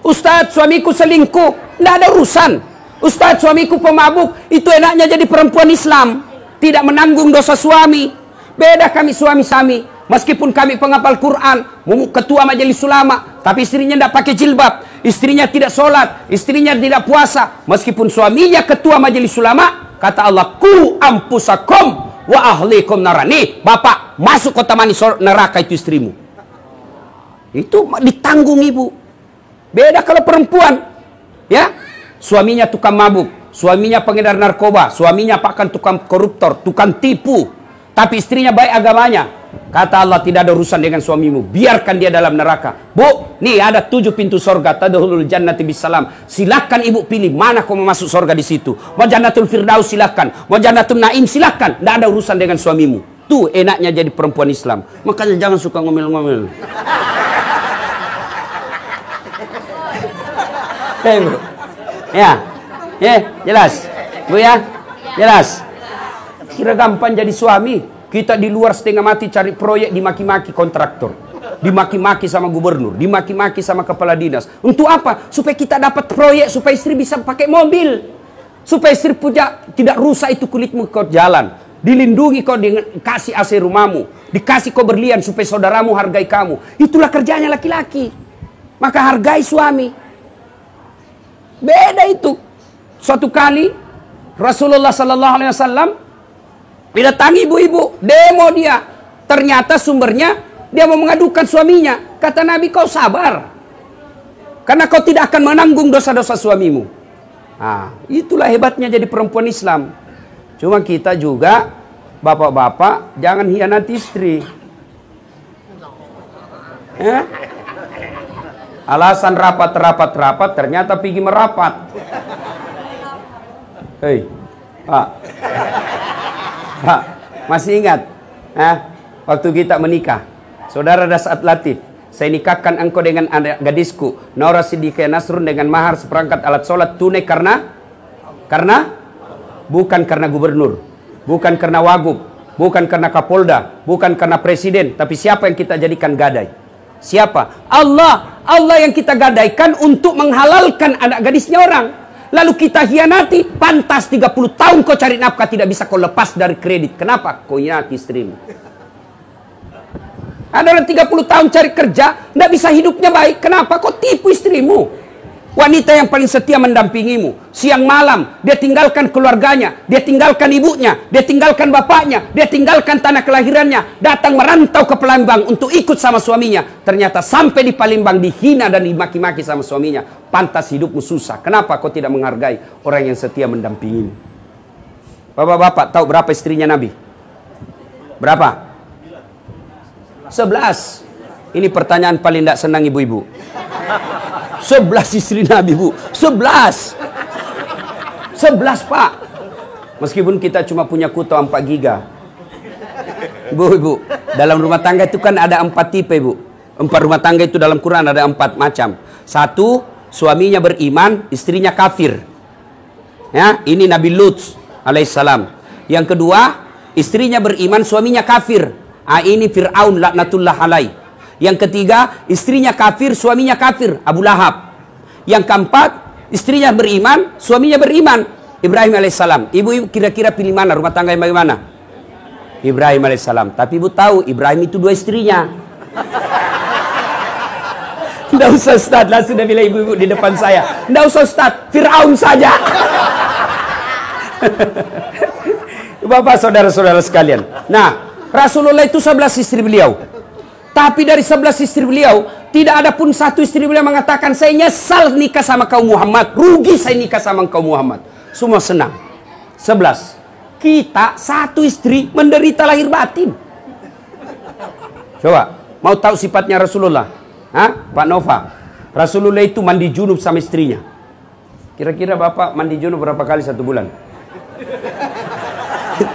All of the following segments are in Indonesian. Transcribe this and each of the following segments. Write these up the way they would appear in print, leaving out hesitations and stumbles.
Ustadz, suamiku selingkuh. Tidak ada urusan. Ustadz, suamiku pemabuk. Itu enaknya jadi perempuan Islam. Tidak menanggung dosa suami. Beda kami suami-suami. Meskipun kami penghafal Quran, ketua majelis ulama, tapi istrinya tidak pakai jilbab. Istrinya tidak sholat. Istrinya tidak puasa. Meskipun suaminya ketua majelis ulama, kata Allah, ku ampusakum wa ahlikum narani. Bapak, masuk kota mani neraka itu istrimu. Itu ditanggung ibu. Beda kalau perempuan, ya, suaminya tukang mabuk, suaminya pengedar narkoba, suaminya bahkan tukang koruptor, tukang tipu, tapi istrinya baik agamanya. Kata Allah, tidak ada urusan dengan suamimu, biarkan dia dalam neraka. Bu, nih ada 7 pintu surga, tadkhulul jannati bisalam. Silakan ibu pilih mana kau mau masuk surga di situ. Mau jannatul firdaus silakan, mau jannatul naim silakan. Tidak ada urusan dengan suamimu. Tuh enaknya jadi perempuan Islam. Makanya jangan suka ngomel-ngomel. Bu. Ya, jelas, Bu ya, jelas. Kira gampang jadi suami. Kita di luar setengah mati cari proyek, dimaki-maki kontraktor, dimaki-maki sama gubernur, dimaki-maki sama kepala dinas. Untuk apa? Supaya kita dapat proyek, supaya istri bisa pakai mobil, supaya istri punya tidak rusak itu kulitmu kau jalan, dilindungi kau dengan kasih AC rumahmu, dikasih kau berlian supaya saudaramu hargai kamu. Itulah kerjanya laki-laki. Maka hargai suami. Beda itu. Suatu kali Rasulullah Sallallahu Alaihi Wasallam didatangi ibu-ibu, demo dia. Ternyata sumbernya dia mau mengadukan suaminya. Kata Nabi, kau sabar, karena kau tidak akan menanggung dosa-dosa suamimu. Nah, itulah hebatnya jadi perempuan Islam. Cuma kita juga, bapak-bapak, jangan hianati istri. Alasan rapat, ternyata pergi merapat. Hei, Pak. Pak, masih ingat? Waktu kita menikah, saudara Dasat Latif, saya nikahkan engkau dengan anak gadisku, Nora Siddiqah Nasrun, dengan mahar seperangkat alat sholat tunai karena bukan karena gubernur, bukan karena wagub, bukan karena kapolda, bukan karena presiden, tapi siapa yang kita jadikan gadai? Siapa? Allah. Allah yang kita gadaikan untuk menghalalkan anak gadisnya orang. Lalu kita hianati, pantas 30 tahun kau cari nafkah tidak bisa kau lepas dari kredit. Kenapa? Kau hianati istrimu. Ada orang 30 tahun cari kerja, tidak bisa hidupnya baik. Kenapa? Kau tipu istrimu. Wanita yang paling setia mendampingimu. Siang malam, dia tinggalkan keluarganya, dia tinggalkan ibunya, dia tinggalkan bapaknya, dia tinggalkan tanah kelahirannya, datang merantau ke Palembang untuk ikut sama suaminya. Ternyata sampai di Palembang dihina dan dimaki-maki sama suaminya. Pantas hidupmu susah. Kenapa kau tidak menghargai orang yang setia mendampingimu? Bapak-bapak tahu berapa istrinya Nabi? Berapa? 11. Ini pertanyaan paling tidak senang ibu-ibu. 11 istri Nabi, Bu. 11. 11, Pak. Meskipun kita cuma punya kuota 4 giga. Ibu, dalam rumah tangga itu kan ada 4 tipe, Bu. 4 rumah tangga itu dalam Quran ada 4 macam. 1, suaminya beriman, istrinya kafir. Ya, ini Nabi Lut alaihissalam. Yang kedua, istrinya beriman, suaminya kafir. Ini Fir'aun laknatullah alaih. Yang ketiga, istrinya kafir, suaminya kafir, Abu Lahab. Yang keempat, istrinya beriman, suaminya beriman, Ibrahim alaihissalam. Ibu kira-kira pilih mana? Rumah tangga yang bagaimana? Ibrahim alaihissalam. Tapi ibu tahu, Ibrahim itu 2 istrinya. Tidak usah Ustaz, lah sudah bilang ibu-ibu di depan saya. Tidak usah Ustaz, Fir'aun saja. Bapak saudara-saudara sekalian. Nah, Rasulullah itu 11 istri beliau. Tapi dari 11 istri beliau, tidak ada pun satu istri beliau mengatakan, saya nyesal nikah sama kaum Muhammad, rugi saya nikah sama kaum Muhammad. Semua senang. 11. Kita 1 istri menderita lahir batin. Coba, mau tahu sifatnya Rasulullah? Pak Nova. Rasulullah itu mandi junub sama istrinya. Kira-kira Bapak mandi junub berapa kali 1 bulan?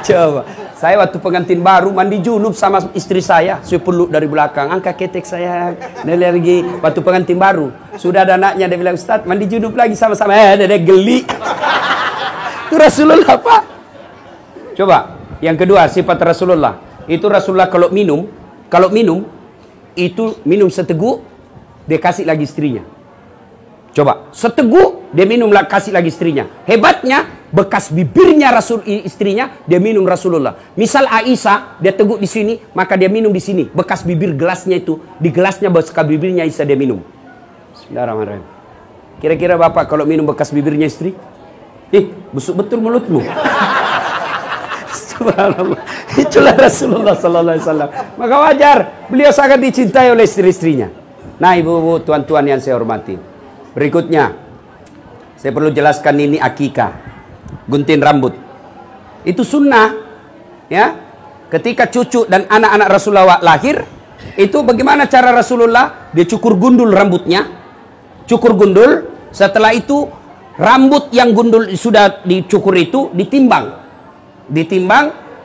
Coba. Saya waktu pengantin baru mandi junub sama istri saya. Saya peluk dari belakang. Angkat ketek saya. Dan lagi waktu pengantin baru. Sudah ada anaknya. Dia bilang, Ustaz mandi junub lagi sama-sama. Dia geli. Itu Rasulullah, Pak. Coba. Yang kedua sifat Rasulullah. Itu Rasulullah kalau minum. Itu minum seteguk. Dia kasih lagi istrinya. Coba, seteguk dia minum, kasih lagi istrinya. Hebatnya, bekas bibirnya istrinya dia minum Rasulullah. Misal Aisyah, dia teguk di sini, maka dia minum di sini. Bekas bibir gelasnya itu, di gelasnya bekas bibirnya Aisyah dia minum. Bismillahirrahmanirrahim. Kira-kira Bapak kalau minum bekas bibirnya istri? Busuk betul mulutmu. Subhanallah. Itulah Rasulullah sallallahu alaihi wasallam. Maka wajar beliau sangat dicintai oleh istri-istrinya. Nah, ibu-ibu, tuan-tuan yang saya hormati. Berikutnya, saya perlu jelaskan ini akikah, gunting rambut. Itu sunnah, ya. Ketika cucu dan anak-anak Rasulullah lahir, itu bagaimana cara Rasulullah? Dia cukur gundul rambutnya, cukur gundul. Setelah itu rambut yang gundul sudah dicukur itu ditimbang,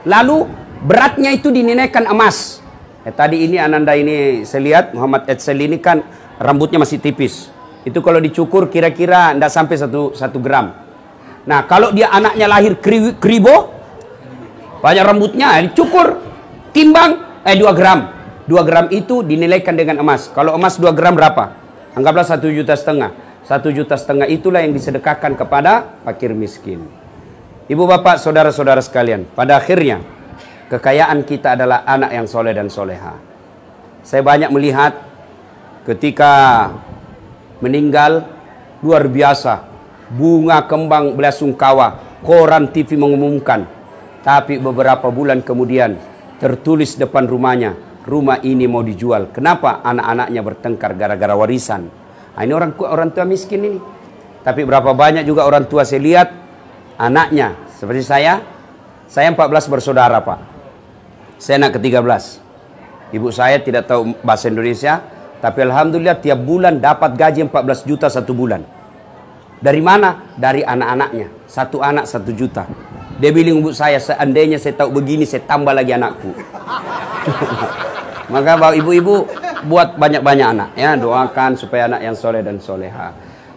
lalu beratnya itu dinilaikan emas. Tadi ini Ananda ini saya lihat Muhammad Edsel ini kan rambutnya masih tipis. Itu kalau dicukur kira-kira tidak sampai 1 gram. Nah, kalau dia anaknya lahir kribo, banyak rambutnya, dicukur, timbang, 2 gram. 2 gram itu dinilaikan dengan emas. Kalau emas 2 gram berapa? Anggaplah 1,5 juta. 1,5 juta itulah yang disedekahkan kepada fakir miskin. Ibu bapak, saudara-saudara sekalian, pada akhirnya, kekayaan kita adalah anak yang soleh dan soleha. Saya banyak melihat ketika meninggal, luar biasa, bunga kembang belasungkawa, koran TV mengumumkan. Tapi beberapa bulan kemudian tertulis depan rumahnya, rumah ini mau dijual. Kenapa? Anak-anaknya bertengkar gara-gara warisan. Nah, ini orang tua miskin ini. Tapi berapa banyak juga orang tua saya lihat anaknya seperti saya 14 bersaudara, Pak. Saya anak ke-13. Ibu saya tidak tahu bahasa Indonesia, tapi alhamdulillah tiap bulan dapat gaji 14 juta 1 bulan. Dari mana? Dari anak-anaknya. 1 anak 1 juta. Dia bilang ibu saya, seandainya saya tahu begini, saya tambah lagi anakku. Maka bapak ibu-ibu buat banyak-banyak anak, ya, doakan supaya anak yang soleh dan soleha.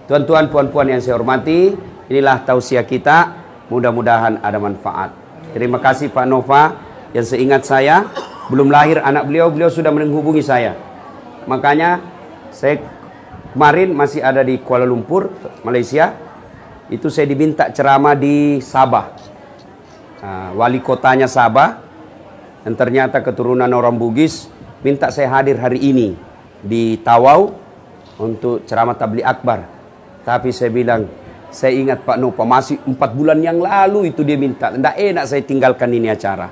Tuan-tuan, puan-puan yang saya hormati, inilah tausiah kita. Mudah-mudahan ada manfaat. Terima kasih Pak Nova yang seingat saya belum lahir anak beliau sudah menghubungi saya. Makanya saya kemarin masih ada di Kuala Lumpur, Malaysia. Itu saya diminta ceramah di Sabah. Wali kotanya Sabah, dan ternyata keturunan orang Bugis, minta saya hadir hari ini di Tawau untuk ceramah tabligh akbar. Tapi saya bilang, saya ingat Pak Nova masih 4 bulan yang lalu itu dia minta. Tidak enak saya tinggalkan ini acara.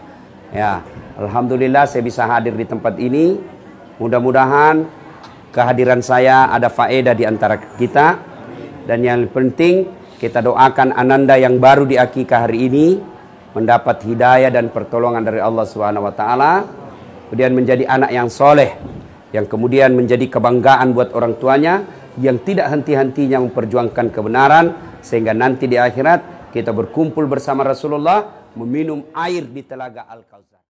Ya, alhamdulillah saya bisa hadir di tempat ini. Mudah-mudahan kehadiran saya ada faedah di antara kita. Dan yang penting kita doakan Ananda yang baru di akikah hari ini mendapat hidayah dan pertolongan dari Allah SWT. Kemudian menjadi anak yang soleh, yang kemudian menjadi kebanggaan buat orang tuanya, yang tidak henti-hentinya memperjuangkan kebenaran, sehingga nanti di akhirat kita berkumpul bersama Rasulullah meminum air di telaga Al-Kautsar.